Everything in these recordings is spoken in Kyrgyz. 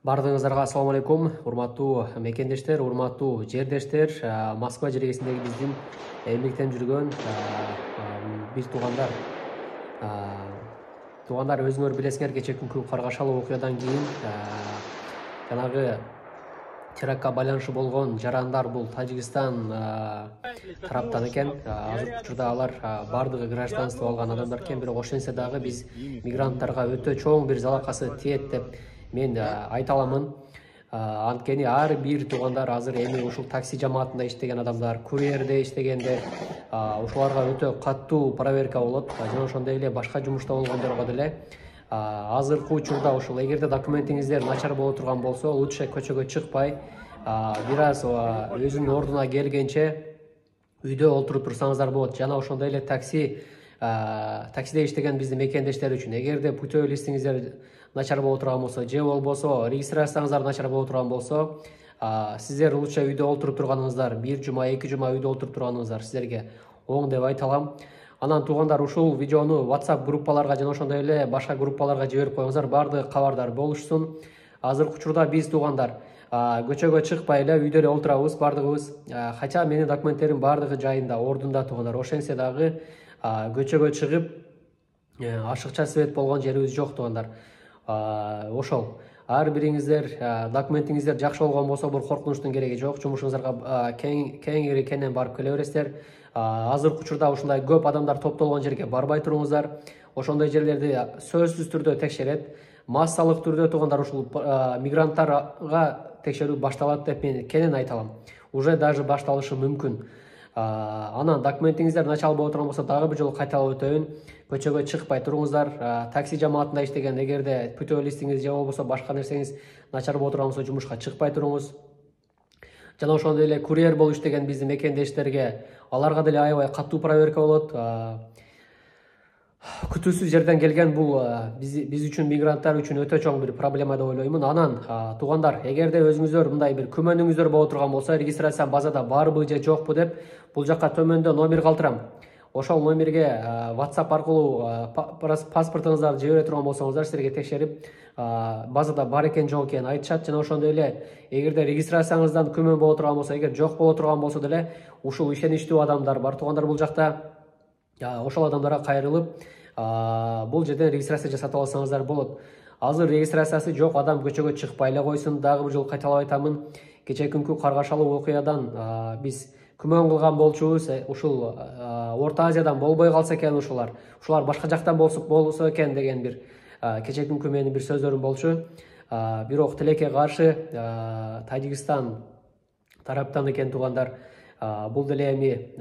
Бардыңыздарга assalamu алейкум, урматтуу мекендештер, урматтуу жердештер. Москва жергесиндеги биздин эмгектенип жүргөн бир туугандар. Туугандар, өзүңөр билесиңер, кечээ күнкү каргашалуу окуядан кийин жанагы терактка байланышы болгон жарандар бул Тажикстан тараптан экен. Азыркы учурда алар бардыгы гражданство алган адамдар экен, бирок ошентсе дагы биз мигранттарга өтө чоң бир залакасы тиет деп мен айта аламын. Анткени ар бир туугандар азыр эми ушул такси жамаатында иштеген адамдар, курьерде иштегендер, ушуларга өтө каттуу проверка болот. Жана ошондой эле башка жумушта болгондорго деле азыркы учурда ушул эгерде документиңиздер начар боло турган болсо, лучше көчөгө чыкпай, бир аз өзүнүн ордуна келгенче үйдө отуруп турсаңыздар болот. Жана ошондой эле таксиде иштеген биздин мекендештер үчүн эгерде путевой листиңиздер начар боло турган болсо, же болбосо регистрацияңыздар начар боло турган болсо, сиздер лучше үйдө отуруп турганыңыздар, бир жума, 2 жума үйдө отуруп турганыңыздар сиздерге оң деп айта алам. Анан туугандар, ушул видеону WhatsApp группаларга жана ошондой эле башка группаларга жиберип коюңуздар, баардыгы кабардар болушсун. Азыркы учурда биз туугандар көчөгө чыкпай эле үйдө эле отурабыз баардыгыбыз. Хотя менин документтерим баардыгы жайында, ордунда туугандар. Ошентсе дагы көчөгө чыгып ашыкча свет болгон жерибиз жок туугандар. Ошол ар бириңиздер документиңиздер жакшы болгон болсо, бул коркунучтун кереги жок. Жумушуңуздарга кеңири кенен барып келе бересиздер. Азыркы учурда ушундай көп адамдар топтолгон жерге барбай туруңуздар. Ошондой жерлерди сөзсүз түрдө текшерет. Массалык түрдө туугандар ушул мигранттарга текшерүү башталат деп мен кенен айта алам. Уже даже башталышы мүмкүн. Анан документиңиздер начал боло турган болсо, дагы бир жолу кайталап өтөйүн. Көчөгө чыкпай туруңуздар. Такси жамаатында иштеген, эгерде путевой листиңиз же болбосо башка нерсеңиз начар боло турган болсо, жумушка чыкпай туруңуз. Жана ошондой эле курьер болуп иштеген биздин мекендештерге, аларга деле аябай каттуу проверка болот. Күтүүсүз жерден келген бул биз үчүн, мигранттар үчүн өтө чоң бир проблема деп ойлоймун. Анан туугандар, эгерде өзүңүздөр мындай бир күмөнүңүздөр боло турган болсо, регистрация базада барбы же жокпу деп, бул жакка төмөндө номер калтырам. Ошол номерге WhatsApp аркылуу паспортуңуздарды жибере турган болсоңуздар, силерге текшерип базада бар экен жок экенин айтышат. Жана ошондой эле эгерде регистрацияңыздан күмөн боло турган болсо, эгер жок боло турган болсо деле, ушул ишеничтүү адамдар бар туугандар бул жакта. Ошол адамдарга кайрылып бул жерден регистрация жасатып алсаңыздар болот. Азыр регистрациясы жок адам көчөгө чыкпай эле койсун. Дагы бир жолу кайталап айтамын, кечээ күнкү каргашалуу окуядан биз күмөн кылган болчубуз. Ушул Орто Азиядан болбой калса экен, ушулар башка жактан болсо экен деген бир кечээ күнкү менин бир сөздөрүм болчу. Бирок тилекке каршы Тажикстан тараптан экен туугандар. Бул деле эми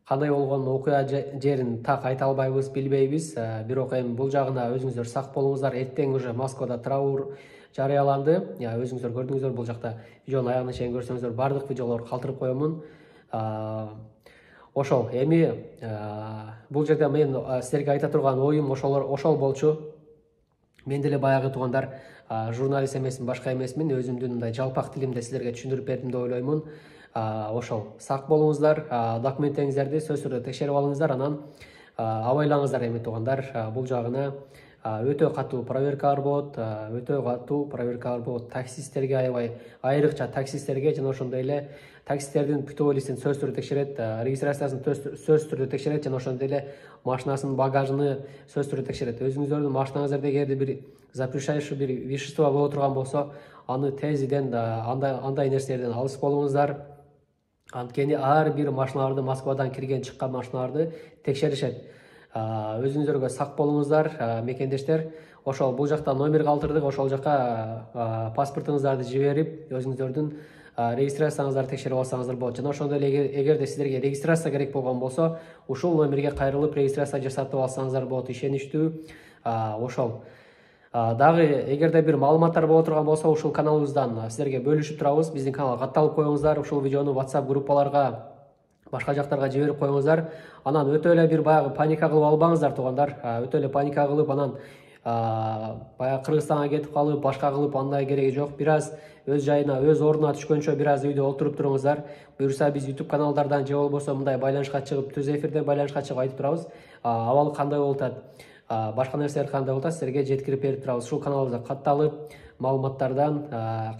кандай болгон окуя жерин так айта албайбыз, билбейбиз. Бирок эми бул жагына өзүңүздөр сак болуңуздар. Эртең уже Москвада траур жарыяланды. Өзүңүздөр көрдүңүздөр, бул жакта видеонун аягына чейин көрсөңүздөр, бардык видеолорду калтырып коемун. Ошол эми бул жерде мен силерге айта турган оюм ошол болчу. Мен деле баягы туугандар журналист эмесмин, башка эмесмин. Өзүмдүн мындай жалпак тилимде силерге түшүндүрүп бердим деп ойлоймун. Ошол сак болуңуздар, документтериңиздерди сөзсүз түрдө текшерип алыңыздар. Анан абайлаңыздар эми туугандар, бул жагына өтө катуу проверкалар болот, таксисттерге, аябай айрыкча таксисттерге, жана ошондой эле таксисттердин путевой листин сөзсүз түрдө текшерет, регистрациясын сөзсүз түрдө текшерет, жана ошондой эле машинасынын багажыны сөзсүз түрдө текшерет. Өзүңүздөрдүн машинаңыздарда эгерде бир запрещающий бир вещество боло турган болсо, аны тезден андай нерселерден алыс болуңуздар. Анткени ар бир машиналарды, Москвадан кирген чыккан машиналарды текшеришет. Өзүңүздөргө сак болуңуздар, мекендештер. Ошол бул жакта номер калтырдык, ошол жака паспортуңуздарды жиберип, өзүңүздөрдүн регистрацияңыздарды текшерип алсаңыздар болот. Жана ошондой эле эгерде сиздерге регистрация керек болгон болсо, ушул номерге кайрылып регистрация жасатып алсаңыздар болот, ишеничтүү. Ошол дагы эгерде бир маалыматтар боло турган болсо, ушул каналыбыздан силерге бөлүшүп турабыз. Биздин каналга катталып коюңуздар, ушул видеону WhatsApp группаларга, башка жактарга жиберип коюңуздар. Анан өтө эле бир баягы паника кылып албаңыздар туугандар. Өтө эле паника кылып, анан баягы Кыргызстанга кетип калып, башка кылып, андай кереги жок. Бир аз өз жайына, өз ордуна түшкөнчө бир аз үйдө отуруп туруңуздар. Буюрса биз YouTube каналдардан же болбосо мындай байланышка чыгып, түз эфирден байланышка чыгып айтып турабыз. Абал кандай болуп атат, башка нерселер кандай болуп атат, силерге жеткирип берип турабыз. Ушул каналыбызга катталып, маалыматтардан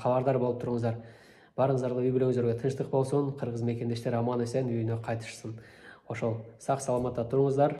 кабардар болуп туруңуздар. Барыңыздарга үй бүлөңүздарга тынчтык болсун, кыргыз мекендештер аман эсен үйүнө кайтышсын. Ошол сак саламатта туруңуздар.